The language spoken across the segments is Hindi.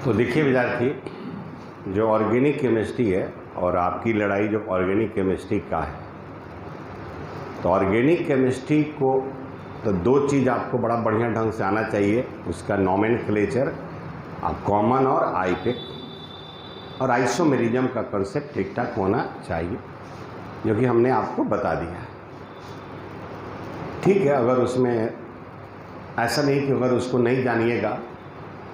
तो देखिए विद्यार्थी, जो ऑर्गेनिक केमिस्ट्री है और आपकी लड़ाई जो ऑर्गेनिक केमिस्ट्री का है, तो ऑर्गेनिक केमिस्ट्री को तो दो चीज़ आपको बड़ा बढ़िया ढंग से आना चाहिए। उसका नॉमेनक्लेचर कॉमन और आईपिक और आइसोमेरिज्म का कंसेप्ट ठीक ठाक होना चाहिए, जो कि हमने आपको बता दिया है। ठीक है, अगर उसमें ऐसा नहीं कि अगर उसको नहीं जानिएगा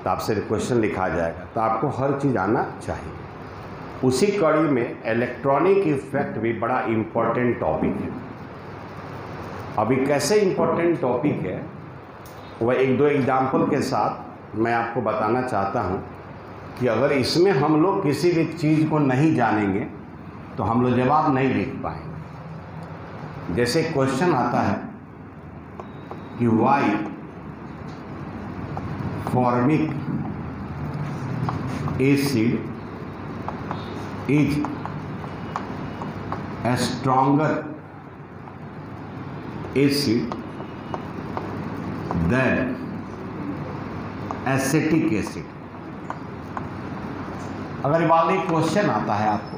तो आपसे क्वेश्चन लिखा जाएगा, तो आपको हर चीज़ आना चाहिए। उसी कड़ी में इलेक्ट्रॉनिक इफेक्ट भी बड़ा इम्पोर्टेंट टॉपिक है। अभी कैसे इम्पोर्टेंट टॉपिक है वह एक दो एग्जाम्पल के साथ मैं आपको बताना चाहता हूँ कि अगर इसमें हम लोग किसी भी चीज़ को नहीं जानेंगे तो हम लोग जवाब नहीं लिख पाएंगे। जैसे क्वेश्चन आता है कि why formic acid is a stronger acid than acetic acid. अगर वाली क्वेश्चन आता है आपको,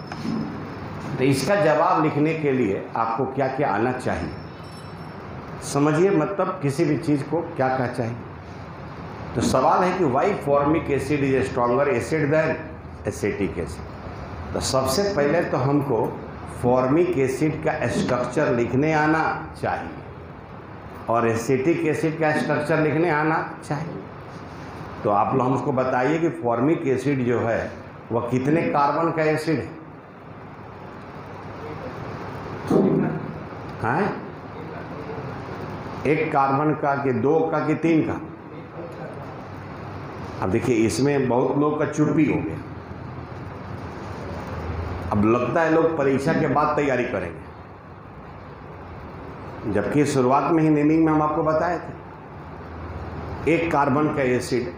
तो इसका जवाब लिखने के लिए आपको क्या क्या आना चाहिए। समझिए, मतलब किसी भी चीज़ को क्या क्या चाहिए। तो सवाल है कि why formic acid is a stronger acid than acetic acid. तो सबसे पहले तो हमको फॉर्मिक एसिड का स्ट्रक्चर लिखने आना चाहिए और एसिटिक एसिड का स्ट्रक्चर लिखने आना चाहिए। तो आप लोग हमको बताइए कि फॉर्मिक एसिड जो है वह कितने कार्बन का एसिड है? हाँ, एक कार्बन का कि दो का कि तीन का? अब देखिए, इसमें बहुत लोग का चुप्पी हो गया। अब लगता है लोग परीक्षा के बाद तैयारी करेंगे, जबकि शुरुआत में ही नेमिंग में हम आपको बताए थे एक कार्बन का एसिड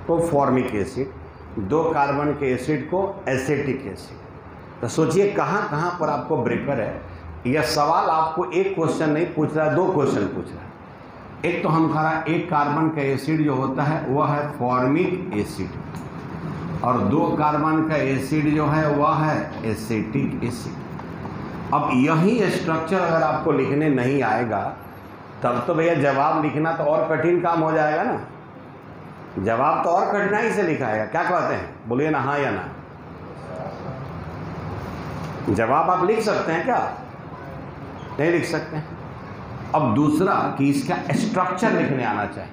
को फॉर्मिक एसिड, दो कार्बन के एसिड को एसिटिक एसिड। तो सोचिए कहाँ कहाँ पर आपको ब्रेकर है। यह सवाल आपको एक क्वेश्चन नहीं पूछ रहा है, दो क्वेश्चन पूछ रहा है। एक तो हम कह एक कार्बन का एसिड जो होता है वह है फॉर्मिक एसिड, और दो कार्बन का एसिड जो है वह है एसिटिक एसिड। अब यही स्ट्रक्चर अगर आपको लिखने नहीं आएगा तब तो भैया जवाब लिखना तो और कठिन काम हो जाएगा ना। जवाब तो और कठिनाई से लिखा आएगा। क्या कहते हैं, बोलिए ना, हाँ या ना। जवाब आप लिख सकते हैं क्या? नहीं लिख सकते हैं। अब दूसरा कि इसका स्ट्रक्चर लिखने आना चाहिए।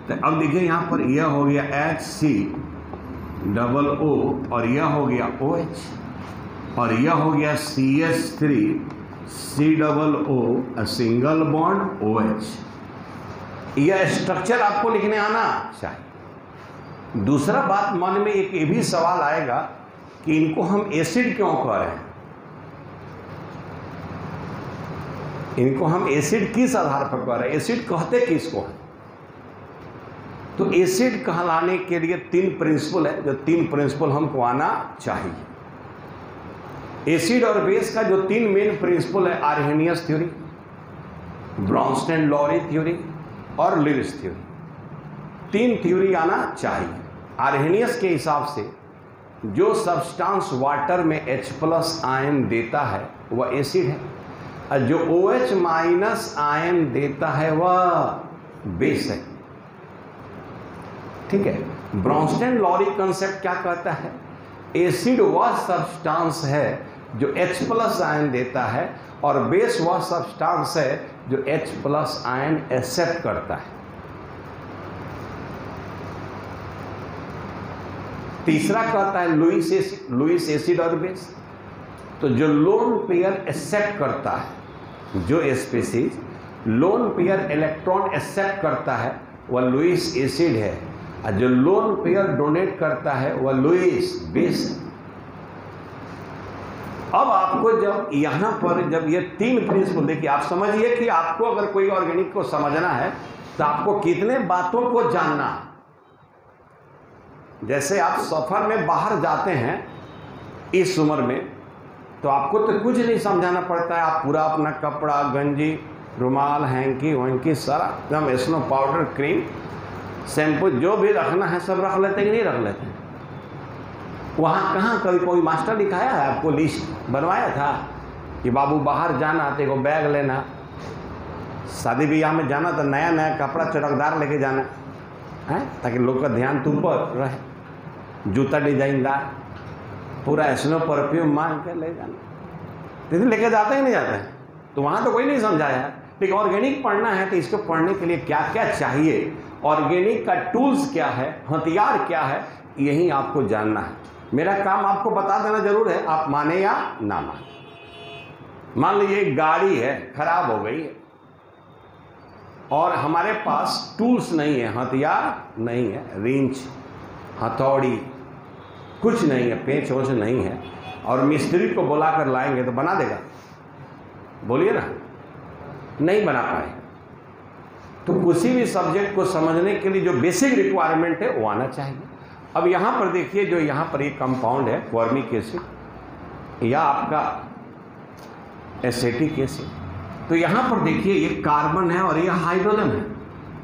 तो अब देखिए यहाँ पर यह हो गया HCOO और यह हो गया OH और यह हो गया CH3COO सिंगल बॉन्ड OH। यह स्ट्रक्चर आपको लिखने आना चाहिए। दूसरा बात मन में एक ये भी सवाल आएगा कि इनको हम एसिड क्यों कह रहे हैं, इनको हम एसिड किस आधार पर कह रहे हैं, एसिड कहते किसको है। तो एसिड कहलाने के लिए तीन प्रिंसिपल है, जो तीन प्रिंसिपल हमको आना चाहिए। एसिड और बेस का जो तीन मेन प्रिंसिपल है, आर्हेनियस थ्योरी, ब्रॉन्स्टेन-लॉरी थ्योरी और लिविस थ्योरी। तीन थ्योरी आना चाहिए। आर्हेनियस के हिसाब से जो सब्सटेंस वाटर में H+ आयन देता है वह एसिड है, और जो OH- आयन देता है वह बेस है। ठीक है। ब्रॉन्स्टेन-लॉरी कंसेप्ट क्या कहता है? एसिड वह सब्सटेंस है जो H+ आयन देता है और बेस वह सब्सटेंस है जो H+ आयन एक्सेप्ट करता है। तीसरा कहता है लुईस एसिड और बेस। तो जो लोन पेयर एक्सेप्ट करता है, जो species lone pair electron accept करता है वह लुईस एसिड है, और जो लोन पेयर डोनेट करता है वह लुईस बेस है। अब आपको जब यहाँ पर जब ये तीन प्रिंसिपल देखिए, आप समझिए कि आपको अगर कोई ऑर्गेनिक को समझना है तो आपको कितने बातों को जानना है। जैसे आप सफर में बाहर जाते हैं इस उम्र में, तो आपको तो कुछ नहीं समझाना पड़ता है। आप पूरा अपना कपड़ा, गंजी, रुमाल, हैंकी वैंकी सारा एकदम स्नो पाउडर, क्रीम शैम्पू जो भी रखना है सब रख लेते कि नहीं रख लेते? वहाँ कहाँ कभी कोई मास्टर दिखाया है आपको, लिस्ट बनवाया था कि बाबू बाहर जाना तो एगो बैग लेना, शादी ब्याह में जाना तो नया नया कपड़ा चटकदार लेके जाना है ताकि लोग का ध्यान तुम पर रहे, जूता डिजाइनदार, पूरा स्नो परफ्यूम मांग के ले जाना, तो लेके जाते ही नहीं जाते हैं। तो वहाँ तो कोई नहीं समझाया। लेकिन ऑर्गेनिक पढ़ना है तो इसको पढ़ने के लिए क्या क्या चाहिए, ऑर्गेनिक का टूल्स क्या है, हथियार क्या है, यही आपको जानना है। मेरा काम आपको बता देना जरूर है, आप माने या ना माने। मान लीजिए गाड़ी है, खराब हो गई है और हमारे पास टूल्स नहीं है, हथियार नहीं है, रिंच, हथौड़ी कुछ नहीं है, पेंच वोच नहीं है, और मिस्त्री को बुला कर लाएंगे तो बना देगा? बोलिए ना, नहीं बना पाए। तो किसी भी सब्जेक्ट को समझने के लिए जो बेसिक रिक्वायरमेंट है वो आना चाहिए। अब यहाँ पर देखिए, जो यहाँ पर एक कंपाउंड है फॉर्मिक एसिड या आपका एसिटिक एसिड, तो यहाँ पर देखिए ये कार्बन है और ये हाइड्रोजन है,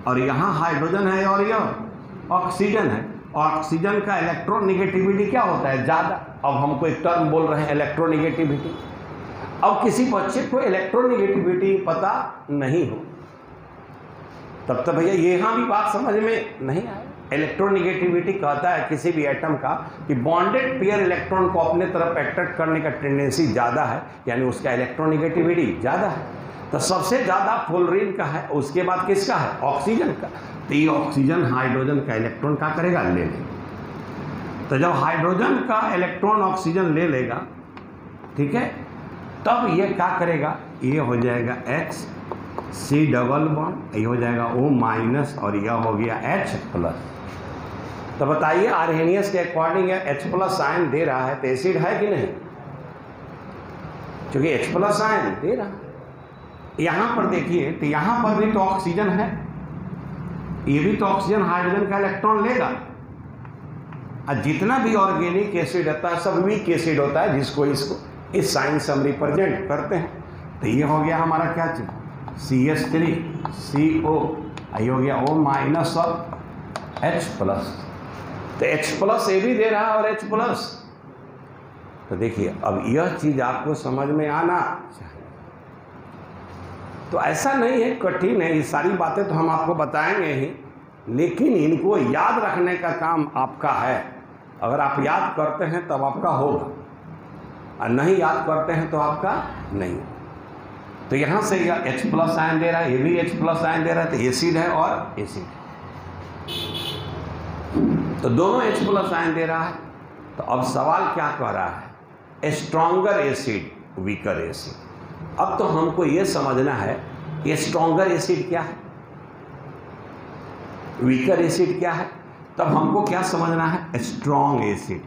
और यहाँ हाइड्रोजन है और यह ऑक्सीजन है। ऑक्सीजन का इलेक्ट्रोनेगेटिविटी क्या होता है? ज़्यादा। अब हमको एक टर्म बोल रहे हैं इलेक्ट्रोनेगेटिविटी। अब किसी बच्चे को इलेक्ट्रोनेगेटिविटी पता नहीं हो तब तो भैया यहाँ भी बात समझ में नहीं आए। इलेक्ट्रोनेगेटिविटी कहता है किसी भी एटम का कि बॉन्डेड पेयर इलेक्ट्रॉन को अपने तरफ अट्रैक्ट करने का टेंडेंसी ज़्यादा है, यानी उसका इलेक्ट्रोनेगेटिविटी ज़्यादा है। तो सबसे ज़्यादा फ्लोरीन का है, उसके बाद किसका है? ऑक्सीजन का। तो ये ऑक्सीजन हाइड्रोजन का इलेक्ट्रॉन क्या करेगा? ले लेगा। तो जब हाइड्रोजन का इलेक्ट्रॉन ऑक्सीजन ले लेगा, ठीक है, तब ये क्या करेगा? ये हो जाएगा X C डबल बॉन्ड, ये हो जाएगा O माइनस और यह हो गया H प्लस। तो बताइए आर्हेनियस के अकॉर्डिंग H प्लस आयन दे रहा है तो एसिड है कि नहीं? क्योंकि H प्लस आयन दे रहा है। यहाँ पर देखिए तो यहाँ पर भी तो ऑक्सीजन है, ये भी तो ऑक्सीजन हाइड्रोजन का इलेक्ट्रॉन लेगा। और जितना भी ऑर्गेनिक एसिड होता है सब वीक एसिड होता है, जिसको इसको इस साइन से हम रिप्रेजेंट करते हैं। तो ये हो गया हमारा क्या चीज? CH3CO, ये हो गया O माइनस और H प्लस। तो H प्लस ये भी दे रहा है और H प्लस। तो देखिए अब यह चीज आपको समझ में आना चाहिए। तो ऐसा नहीं है, कठिन है, ये सारी बातें तो हम आपको बताएंगे ही, लेकिन इनको याद रखने का काम आपका है। अगर आप याद करते हैं तब आपका होगा, और नहीं याद करते हैं तो आपका नहीं। तो यहाँ से यह H प्लस आयन दे रहा है, ये भी H प्लस आयन दे रहा है, तो एसिड है और एसिड है। तो दोनों H प्लस आयन दे रहा है। तो अब सवाल क्या कह रहा है? Stronger acid, weaker acid. अब तो हमको ये समझना है कि स्ट्रॉन्गर एसिड क्या है, वीकर एसिड क्या है। तब हमको क्या समझना है? स्ट्रॉन्ग एसिड,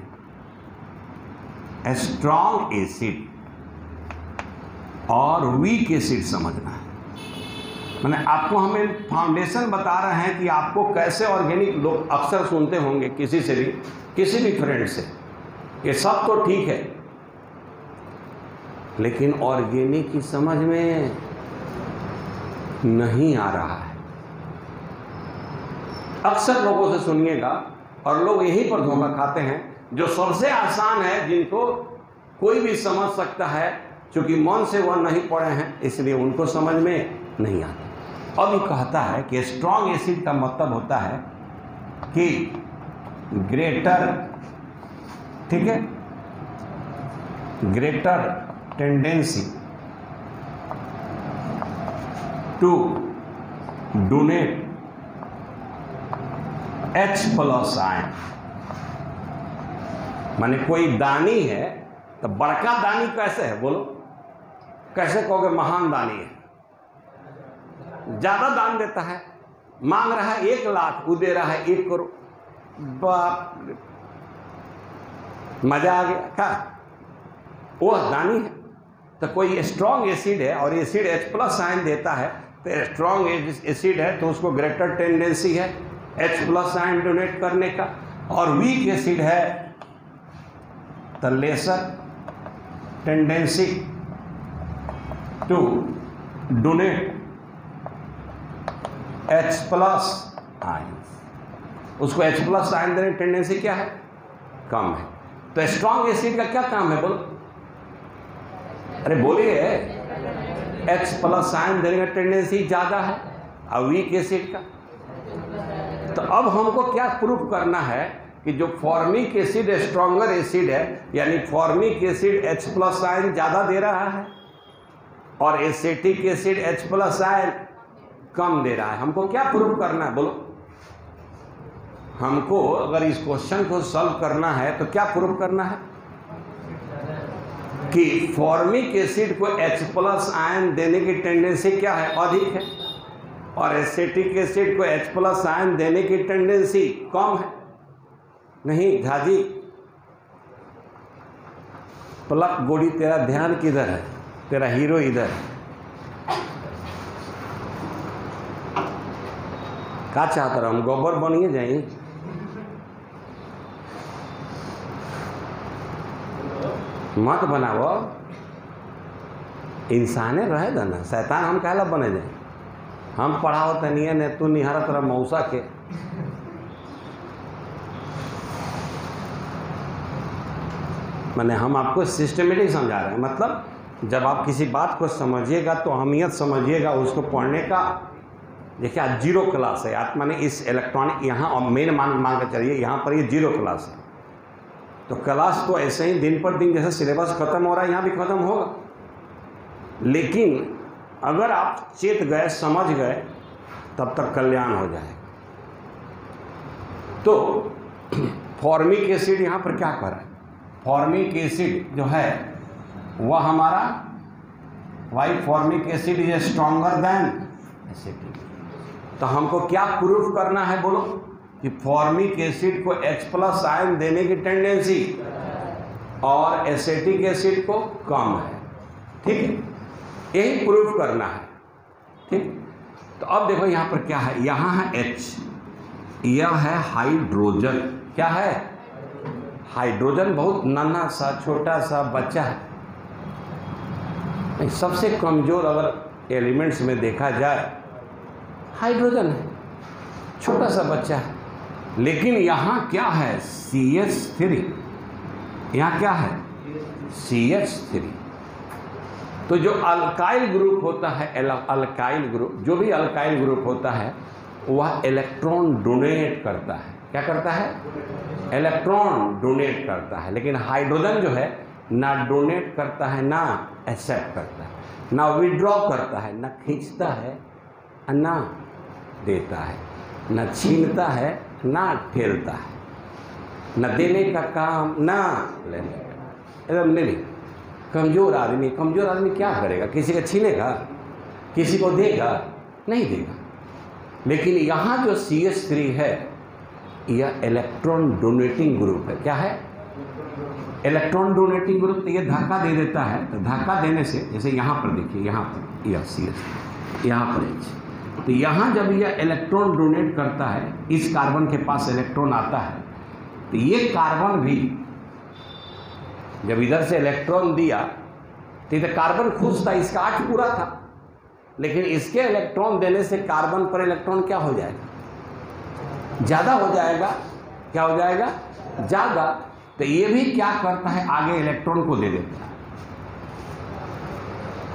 स्ट्रॉन्ग एसिड और वीक एसिड समझना है। मैंने आपको हमें फाउंडेशन बता रहे हैं कि आपको कैसे ऑर्गेनिक, लोग अक्सर सुनते होंगे किसी से भी, किसी भी फ्रेंड से, ये सब तो ठीक है, लेकिन ऑर्गेनिक की समझ में नहीं आ रहा है। अक्सर लोगों से सुनिएगा और लोग यहीं पर धोखा खाते हैं। जो सबसे आसान है, जिनको कोई भी समझ सकता है, क्योंकि मन से वह नहीं पढ़े हैं इसलिए उनको समझ में नहीं आता। अब ये कहता है कि स्ट्रॉन्ग एसिड का मतलब होता है कि ग्रेटर, ठीक है, greater tendency to donate H plus ion. माने कोई दानी है तो बड़का दानी कैसे है? बोलो, कैसे कहोगे? महान दानी है, ज्यादा दान देता है, मांग रहा है 1 लाख, वो दे रहा है 1 करोड़। बाप रे, मजा आ गया क्या? वो दानी है। तो कोई स्ट्रॉन्ग एसिड है और एसिड H प्लस आयन देता है, तो स्ट्रॉन्ग एसिड है तो उसको ग्रेटर टेंडेंसी है H प्लस आयन डोनेट करने का, और वीक एसिड है तो lesser tendency to donate H plus ion. उसको H प्लस आयन देने की टेंडेंसी क्या है? कम है। तो स्ट्रॉन्ग एसिड का क्या काम है बोलो? अरे बोलिए, H प्लस आयन देने का टेंडेंसी ज़्यादा है और वीक एसिड का। तो अब हमको क्या प्रूफ करना है कि जो फॉर्मिक एसिड स्ट्रॉन्गर एसिड है, यानी formic acid H plus ion ज़्यादा दे रहा है और acetic acid H plus ion कम दे रहा है। हमको क्या प्रूफ करना है बोलो? हमको अगर इस क्वेश्चन को सॉल्व करना है तो क्या प्रूफ करना है कि फॉर्मिक एसिड को H प्लस आयन देने की टेंडेंसी क्या है? अधिक है, और एसिटिक एसिड को H प्लस आयन देने की टेंडेंसी कम है। नहीं झाजी, पलक गोड़ी, तेरा ध्यान किधर है? तेरा हीरो इधर है। क्या चाहता रहा? हम गोबर बनिए जाइए। मत बनाओ, इंसाने रहे ना, शैतान हम कहला बने जाए। हम पढ़ाओ तनिए ने, तू निहारा तरह मौसा के। मैंने हम आपको सिस्टमेटिक समझा रहे हैं, मतलब जब आप किसी बात को समझिएगा तो अहमियत समझिएगा उसको पढ़ने का। देखिए आज 0 क्लास है, आप माने इस इलेक्ट्रॉनिक यहाँ और मेन मान कर चलिए, यहाँ पर ये 0 क्लास है। तो क्लास तो ऐसे ही दिन पर दिन जैसे सिलेबस खत्म हो रहा है यहाँ भी खत्म होगा, लेकिन अगर आप चेत गए, समझ गए, तब तक कल्याण हो जाएगा। तो फॉर्मिक एसिड यहाँ पर क्या कर रहा है? फॉर्मिक एसिड जो है वह हमारा why formic acid is stronger than acetic. तो हमको क्या प्रूफ करना है बोलो कि फॉर्मिक एसिड को H प्लस आयन देने की टेंडेंसी और एसिटिक एसिड को कम है। ठीक है, यही प्रूफ करना है। ठीक, तो अब देखो यहाँ पर क्या है? यहाँ है H, यह है हाइड्रोजन। क्या है? हाइड्रोजन बहुत नन्हा सा छोटा सा बच्चा है। नहीं, सबसे कमजोर अगर एलिमेंट्स में देखा जाए हाइड्रोजन है, छोटा सा बच्चा है। लेकिन यहाँ क्या है? CH3। यहाँ क्या है? CH3। तो जो अल्काइल ग्रुप होता है, अल्काइल ग्रुप, जो भी अल्काइल ग्रुप होता है वह इलेक्ट्रॉन डोनेट करता है। क्या करता है? इलेक्ट्रॉन डोनेट करता है। लेकिन हाइड्रोजन जो है ना डोनेट करता है ना एक्सेप्ट करता है, ना विड्रॉ करता है, ना खींचता है ना देता है, ना छीनता है ना ठेलता है, न देने का काम ना लेने का। एकदम नहीं। कमज़ोर आदमी क्या करेगा? किसी का छीनेगा? किसी को देगा? नहीं देगा। लेकिन यहाँ जो CH3 है यह इलेक्ट्रॉन डोनेटिंग ग्रुप है। क्या है? Electron donating group. तो ये धक्का दे देता है, तो धक्का देने से जैसे यहाँ पर देखिए, यहाँ पर यह CH, यहाँ पर H, तो यहाँ जब यह इलेक्ट्रॉन डोनेट करता है, इस कार्बन के पास इलेक्ट्रॉन आता है, तो ये कार्बन भी जब इधर से इलेक्ट्रॉन दिया तो इधर कार्बन खुश था, इसका 8 पूरा था। लेकिन इसके इलेक्ट्रॉन देने से कार्बन पर इलेक्ट्रॉन क्या हो जाएगा? ज़्यादा हो जाएगा। क्या हो जाएगा? ज़्यादा। तो ये भी क्या करता है? आगे इलेक्ट्रॉन को दे देता है।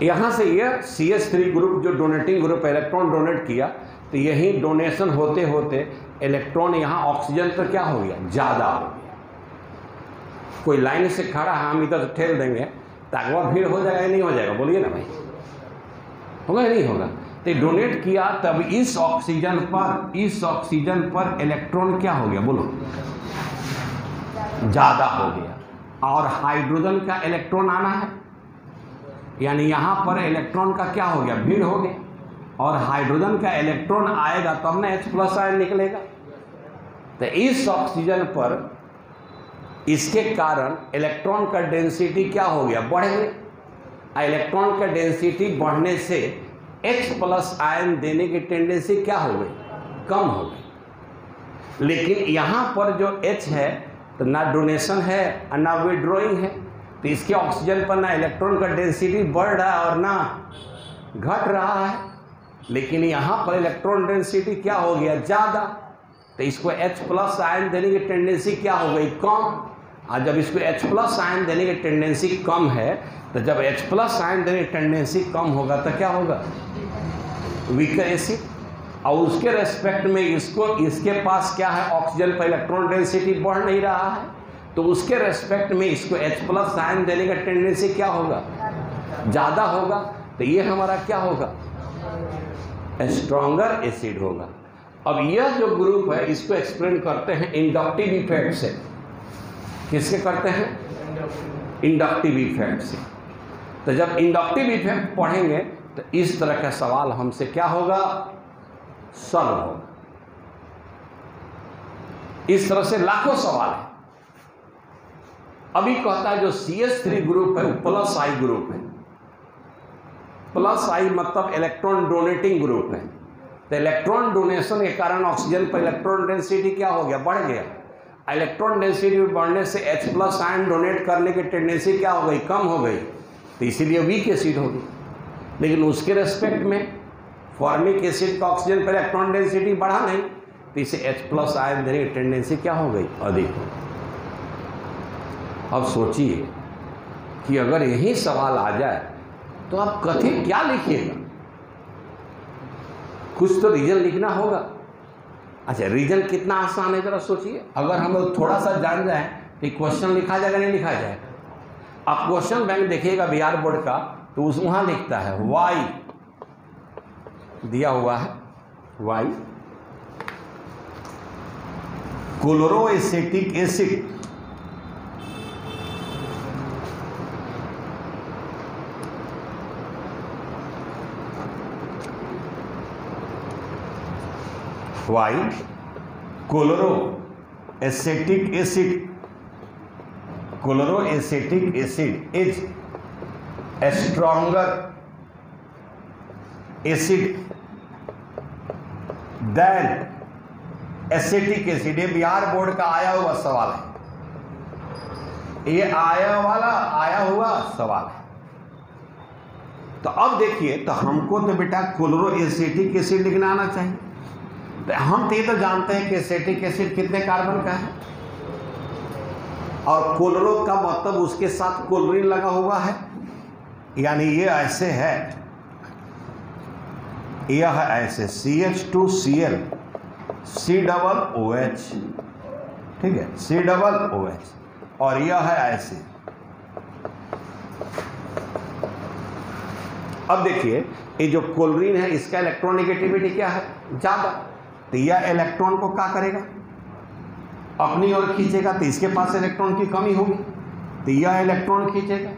यहाँ से यह CH3 ग्रुप जो डोनेटिंग ग्रुप इलेक्ट्रॉन डोनेट किया, तो यही डोनेशन होते होते इलेक्ट्रॉन यहाँ ऑक्सीजन पर क्या हो गया? ज़्यादा हो गया। कोई लाइन से खड़ा है, हम इधर ठेल देंगे ताकि वह भीड़ हो जाएगा या नहीं हो जाएगा? बोलिए ना भाई, होगा या नहीं होगा? तो डोनेट किया तब इस ऑक्सीजन पर इलेक्ट्रॉन क्या हो गया? बोलो, ज़्यादा हो गया। और हाइड्रोजन का इलेक्ट्रॉन आना है, यानी यहाँ पर इलेक्ट्रॉन का क्या हो गया? भीड़ हो गया। और हाइड्रोजन का इलेक्ट्रॉन आएगा तब ना H प्लस आयन निकलेगा। तो इस ऑक्सीजन पर इसके कारण इलेक्ट्रॉन का डेंसिटी क्या हो गया? बढ़ गया। इलेक्ट्रॉन का डेंसिटी बढ़ने से H प्लस आयन देने की टेंडेंसी क्या हो गई? कम हो गई। लेकिन यहाँ पर जो H है तो ना डोनेशन है और ना विड्रॉइंग है, तो इसके ऑक्सीजन पर ना इलेक्ट्रॉन का डेंसिटी बढ़ रहा है और ना घट रहा है। लेकिन यहाँ पर इलेक्ट्रॉन डेंसिटी क्या हो गया? ज़्यादा। तो इसको H प्लस आयन देने की टेंडेंसी क्या हो गई, कम। और जब इसको H प्लस आयन देने की टेंडेंसी कम है, तो जब H प्लस आयन देने की टेंडेंसी कम होगा तो क्या होगा, वीकर एसिड। और उसके रेस्पेक्ट में इसके पास क्या है, ऑक्सीजन पर इलेक्ट्रॉन डेंसिटी बढ़ नहीं रहा है, तो उसके रेस्पेक्ट में इसको H प्लस आयन देने का टेंडेंसी क्या होगा, ज़्यादा होगा। तो ये हमारा क्या होगा, स्ट्रॉन्गर एसिड होगा। अब यह जो ग्रुप है इसको एक्सप्लेन करते हैं इंडक्टिव इफेक्ट से। किसके करते हैं, इंडक्टिव इफेक्ट से। तो जब इंडक्टिव इफेक्ट पढ़ेंगे तो इस तरह का सवाल हमसे क्या होगा, सॉल्व होगा। इस तरह से लाखों सवाल है। अभी कहता है जो CH3 ग्रुप है वो प्लस आई ग्रुप है। प्लस आई मतलब इलेक्ट्रॉन डोनेटिंग ग्रुप है। तो इलेक्ट्रॉन डोनेशन के कारण ऑक्सीजन पर इलेक्ट्रॉन डेंसिटी क्या हो गया, बढ़ गया। इलेक्ट्रॉन डेंसिटी बढ़ने से H प्लस आयन डोनेट करने की टेंडेंसी क्या हो गई, कम हो गई। तो इसीलिए वीक एसिड होगी। लेकिन उसके रेस्पेक्ट में फॉर्मिक एसिड का ऑक्सीजन पर इलेक्ट्रॉन डेंसिटी बढ़ा नहीं, तो इसे H प्लस आयन देने की टेंडेंसी क्या हो गई, अधिक हो। अब सोचिए कि अगर यही सवाल आ जाए तो आप कथन क्या लिखिएगा, कुछ तो रीजन लिखना होगा। अच्छा, रीजन कितना आसान है जरा सोचिए। अगर हम लोग थोड़ा सा जान जाए तो क्वेश्चन लिखा जाएगा, नहीं लिखा जाएगा। आप क्वेश्चन बैंक देखिएगा बिहार बोर्ड का, तो उस वहाँ लिखता है वाई, दिया हुआ है why chloroacetic acid why chloroacetic acid, chloroacetic acid is stronger acid than acetic acid. ये बिहार बोर्ड का आया हुआ सवाल है, ये आया हुआ सवाल है। तो अब देखिए, तो हमको तो बेटा क्लोरोएसिटिक एसिड लिखना आना चाहिए। तो हम तो ये तो जानते हैं कि एसिटिक एसिड कितने कार्बन का है, और क्लोरो का मतलब उसके साथ क्लोरीन लगा हुआ है, यानी ये ऐसे है, यह है ऐसे CH2Cl COOH, ठीक है, COOH, और यह है ऐसे। अब देखिए, ये जो क्लोरीन है इसका इलेक्ट्रॉन नेगेटिविटी क्या है, ज्यादा। तो यह इलेक्ट्रॉन को क्या करेगा, अपनी ओर खींचेगा। तो इसके पास इलेक्ट्रॉन की कमी होगी तो यह इलेक्ट्रॉन खींचेगा,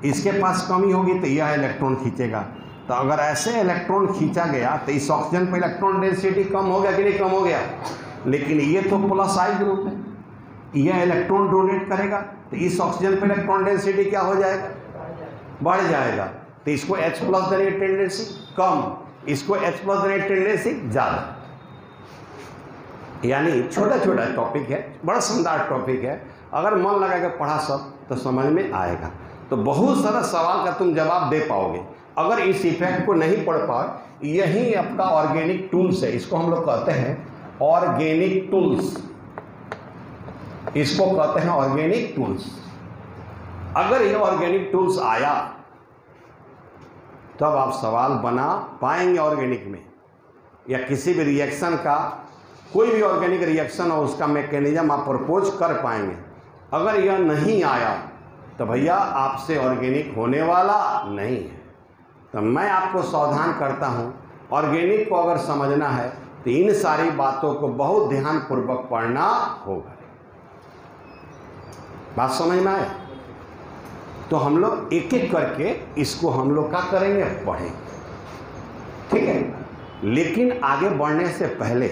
इसके पास कमी होगी तो यह इलेक्ट्रॉन खींचेगा। तो अगर ऐसे इलेक्ट्रॉन खींचा गया तो इस ऑक्सीजन पर इलेक्ट्रॉन डेंसिटी कम हो गया कि नहीं, कम हो गया। लेकिन ये तो प्लस आई ग्रुप है, यह इलेक्ट्रॉन डोनेट करेगा तो इस ऑक्सीजन पर इलेक्ट्रॉन डेंसिटी क्या हो जाएगा, बढ़ जाएगा। तो इसको H प्लस देने की टेंडेंसी कम, इसको H प्लस देने की टेंडेंसी ज़्यादा। यानी छोटा छोटा टॉपिक है, बड़ा शानदार टॉपिक है। अगर मन लगा के पढ़ा सब तो समझ में आएगा। तो बहुत सारा सवाल का तुम जवाब दे पाओगे। अगर इस इफेक्ट को नहीं पढ़ पाओ, यही आपका ऑर्गेनिक टूल्स है, इसको हम लोग कहते हैं ऑर्गेनिक टूल्स, इसको कहते हैं ऑर्गेनिक टूल्स। अगर ये ऑर्गेनिक टूल्स आया तब आप सवाल बना पाएंगे ऑर्गेनिक में, या किसी भी रिएक्शन का, कोई भी ऑर्गेनिक रिएक्शन हो उसका मैकेनिज्म आप प्रपोज कर पाएंगे। अगर यह नहीं आया तो भैया आपसे ऑर्गेनिक होने वाला नहीं है। तो मैं आपको सावधान करता हूँ, ऑर्गेनिक को अगर समझना है तो इन सारी बातों को बहुत ध्यानपूर्वक पढ़ना होगा। बात समझ में आए? तो हम लोग एक एक करके इसको हम लोग क्या करेंगे, पढ़ेंगे, ठीक है। लेकिन आगे बढ़ने से पहले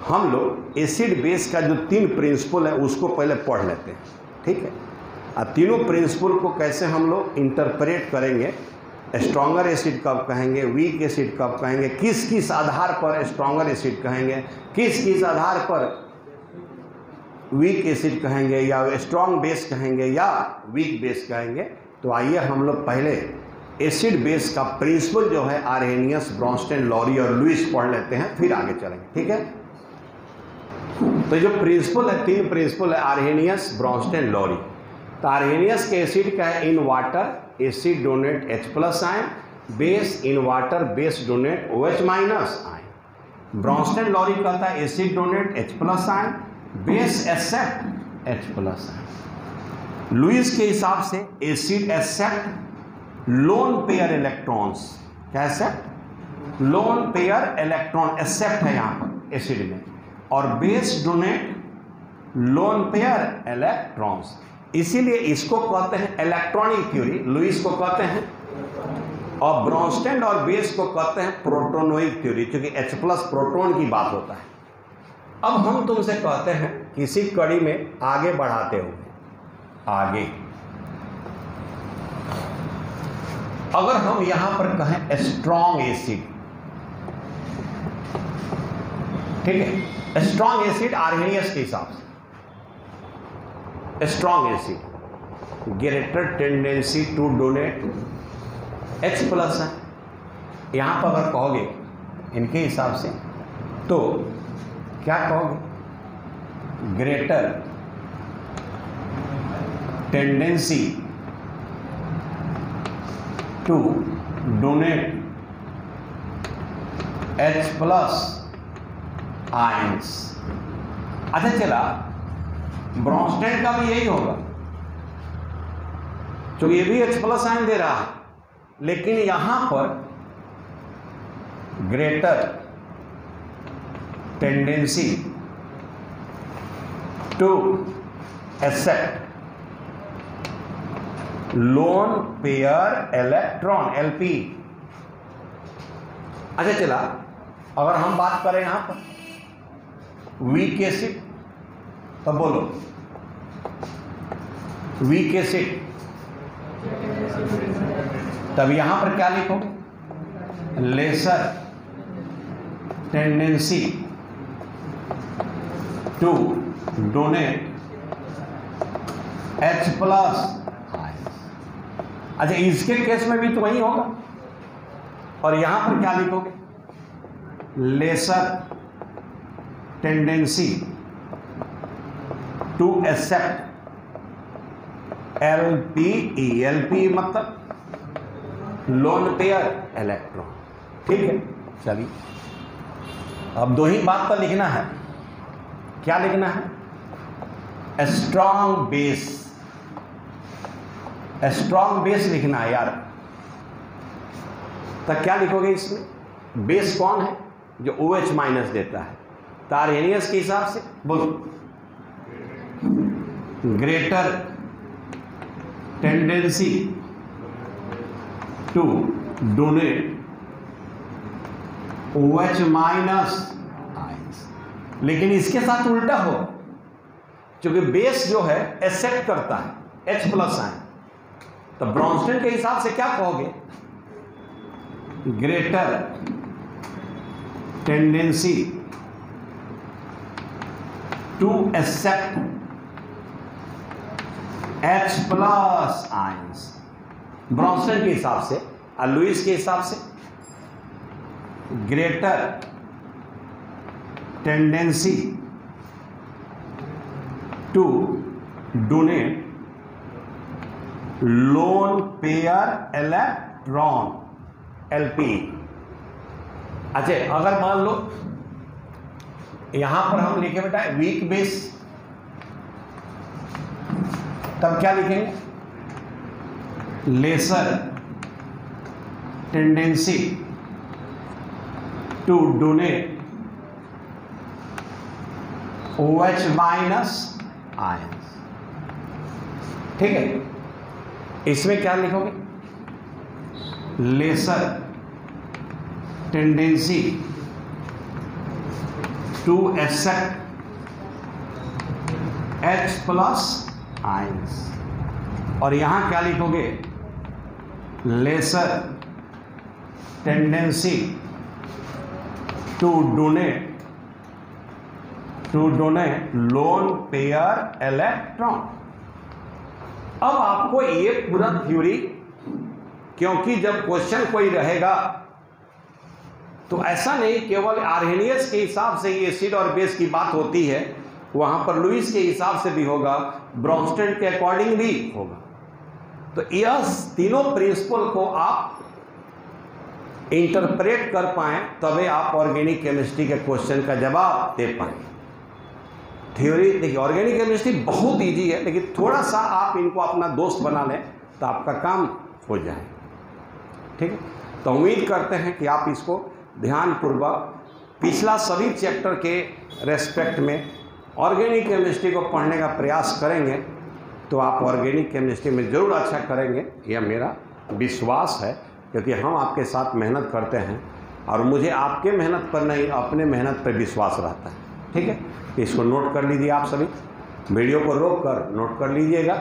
हम लोग एसिड बेस का जो 3 प्रिंसिपल है उसको पहले पढ़ लेते हैं, ठीक है। और तीनों प्रिंसिपल को कैसे हम लोग इंटरप्रेट करेंगे, स्ट्रॉन्गर एसिड कब कहेंगे, वीक एसिड कब कहेंगे, किस किस आधार पर स्ट्रॉन्गर एसिड कहेंगे, किस किस आधार पर वीक एसिड कहेंगे, या स्ट्रॉन्ग बेस कहेंगे, या वीक बेस कहेंगे। तो आइए हम लोग पहले एसिड बेस का प्रिंसिपल जो है आर्हेनियस, ब्रॉन्स्टेन, लॉरी और लुईस पढ़ लेते हैं, फिर आगे चलेंगे, ठीक है। तो जो प्रिंसिपल है, 3 प्रिंसिपल है, आर्हेनियस, ब्रॉन्स्टेन, लॉरी। तो आर्हेनियस के एसिड का है in water acid donate H+ ion, base in water base donate OH- ion. Bronsted Lowry कहता है acid donate H+ ion, base accept H+ ion. Lewis के हिसाब से acid accept lone pair electrons, क्या accept? Lone pair electron accept है यहां पर एसिड में, और base donate lone pair electrons, इसीलिए इसको कहते हैं इलेक्ट्रॉनिक थ्योरी, लुईस को कहते हैं, और ब्रॉन्स्टेन और बेस को कहते हैं प्रोटोनोइक थ्योरी, क्योंकि H+ प्रोटॉन की बात होता है। अब हम तुमसे कहते हैं किसी कड़ी में आगे बढ़ाते हुए, आगे अगर हम यहां पर कहें स्ट्रॉन्ग एसिड, ठीक है, स्ट्रॉन्ग एसिड आर्हेनियस के हिसाब से strong acid greater tendency to donate H+ है। यहां पर अगर कहोगे इनके हिसाब से तो क्या कहोगे? Greater tendency to donate H+ ions. अच्छा चला, ब्रॉन्स्टेन का भी यही होगा, क्योंकि ये भी H+ आयन दे रहा है, लेकिन यहां पर greater tendency to accept lone pair electron LP। अच्छा चला, अगर हम बात करें यहां पर वीक एसिड, तो बोलो वीक एसिड, तब यहां पर क्या लिखोगे? Lesser tendency to donate H+ अच्छा, इसके केस में भी तो वही होगा, और यहां पर क्या लिखोगे? Lesser tendency to accept LPE। LPE मतलब लोन पेयर इलेक्ट्रॉन, ठीक है। चलिए, अब 2 ही बात पर लिखना है। क्या लिखना है? स्ट्रॉन्ग बेस, स्ट्रॉन्ग बेस लिखना है यार। तो क्या लिखोगे इसमें? बेस कौन है? जो OH- देता है। तो आर्हेनियस के हिसाब से बोलो greater tendency to donate OH- ions, लेकिन इसके साथ उल्टा हो, क्योंकि बेस जो है एक्सेप्ट करता है H+ आयन। तो ब्रॉन्स्टेन के हिसाब से क्या कहोगे? Greater tendency to accept H+ ions, Bronsted के हिसाब से। और लुईस के हिसाब से greater tendency to donate lone pair electron LP। अच्छा, अगर मान लो यहां पर हम लिखे बेटा वीक बेस, तब क्या लिखेंगे? Lesser tendency to donate OH- ions, ठीक है। इसमें क्या लिखोगे? Lesser tendency to accept H+ ions, और यहां क्या लिखोगे? Lesser tendency to donate lone pair electron. अब आपको ये पूरा थ्योरी, क्योंकि जब क्वेश्चन कोई रहेगा तो ऐसा नहीं केवल आर्हेनियस के हिसाब से ही एसिड और बेस की बात होती है, वहाँ पर लुईस के हिसाब से भी होगा, ब्रॉन्स्टेड के अकॉर्डिंग भी होगा। तो यह तीनों प्रिंसिपल को आप इंटरप्रेट कर पाएँ तभी आप ऑर्गेनिक केमिस्ट्री के क्वेश्चन का जवाब दे पाएँ। थ्योरी देखिए, ऑर्गेनिक केमिस्ट्री बहुत इजी है, लेकिन थोड़ा सा आप इनको अपना दोस्त बना लें तो आपका काम हो जाए। ठीक है, तो उम्मीद करते हैं कि आप इसको ध्यानपूर्वक पिछला सभी चैप्टर के रेस्पेक्ट में ऑर्गेनिक केमिस्ट्री को पढ़ने का प्रयास करेंगे तो आप ऑर्गेनिक केमिस्ट्री में ज़रूर अच्छा करेंगे, यह मेरा विश्वास है, क्योंकि हम आपके साथ मेहनत करते हैं और मुझे आपके मेहनत पर नहीं, अपने मेहनत पर विश्वास रहता है। ठीक है, इसको नोट कर लीजिए, आप सभी वीडियो को रोक कर नोट कर लीजिएगा।